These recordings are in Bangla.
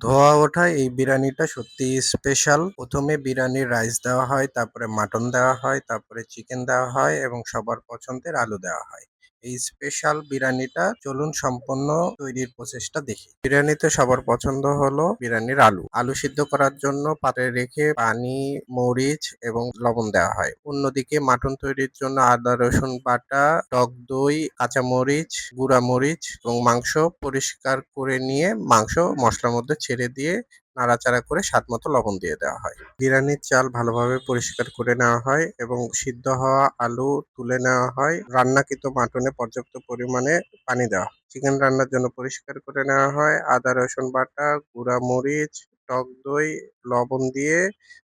ধোয়া ওঠা এই বিরিয়ানিটা সত্যিই স্পেশাল। ১ম এ বিরিয়ানির রাইস দেওয়া হয়, তারপরে মাটন দেওয়া হয়, তারপরে চিকেন দেওয়া হয় এবং সবার পছন্দের আলু দেওয়া হয়। এই স্পেশাল বিরিয়ানিটা চলুন সম্পূর্ণ তৈরির প্রসেসটা দেখি। বিরিয়ানিতে সবার পছন্দ হলো বিরিয়ানির আলু। আলু সিদ্ধ করার জন্য পাত্রে রেখে পানি, মরিচ এবং লবণ দেওয়া হয়। অন্যদিকে মাটন তৈরির জন্য আদা, রসুন বাটা, টক দই, কাঁচামরিচ, গুঁড়া মরিচ এবং মাংস পরিষ্কার করে নিয়ে মাংস মসলার মধ্যে ছেড়ে দিয়ে নাড়াচাড়া করে স্বাদমতো লবণ দিয়ে দেওয়া হয়। বিরিয়ানির চাল ভালোভাবে পরিষ্কার করে নেওয়া হয় এবং সিদ্ধ হওয়া আলু তুলে নেওয়া হয়। রান্নাকৃত মাটনে পর্যাপ্ত পরিমাণে পানি দেওয়া হয়। চিকেন রান্নার জন্য পরিষ্কার করে নেওয়া হয়। আদা, রসুন বাটা, গুঁড়া মরিচ, টক দই, লবণ দিয়ে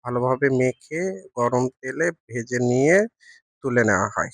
ভালোভাবে মেখে গরম তেলে ভেজে নিয়ে তুলে নেওয়া হয়।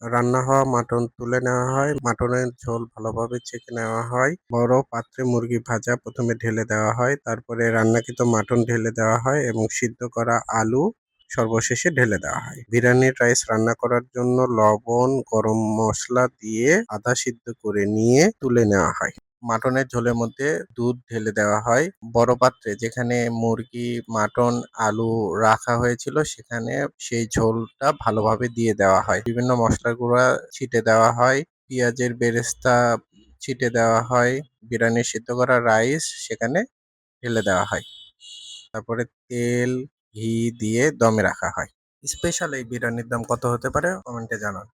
রান্না হওয়া মাটন তুলে নেওয়া হয়। মাটনের ঝোল ভালোভাবে ছেঁকে নেওয়া হয়। বড় পাত্রে মুরগি ভাজা ১ম এ ঢেলে দেওয়া হয়। তারপরে রান্নাকৃত মাটন ঢেলে দেওয়া হয় এবং সিদ্ধ করা আলু সর্বশেষে ঢেলে দেওয়া হয়। বিরিয়ানির রাইস রান্না করার জন্য লবণ, গরম মসলা দিয়ে আধা সিদ্ধ করে নিয়ে তুলে নেওয়া হয়। মাটনের ঝোলের মধ্যে দুধ ঢেলে দেওয়া হয়। বড় পাত্রে যেখানে মুরগি, মাটন, আলু রাখা হয়েছিল সেখানে সেই ঝোলটা ভালোভাবে দিয়ে দেওয়া হয়। বিভিন্ন মসলার গুঁড়া ছিটে দেওয়া হয়, পেঁয়াজের বেরেস্তা ছিটে দেওয়া হয়, বিরিয়ানির সিদ্ধ করা রাইস সেখানে ঢেলে দেওয়া হয়। তারপরে তেল, ঘি দিয়ে দমে রাখা হয়। স্পেশাল এই বিরিয়ানির দাম কত হতে পারে কমেন্টে জানান।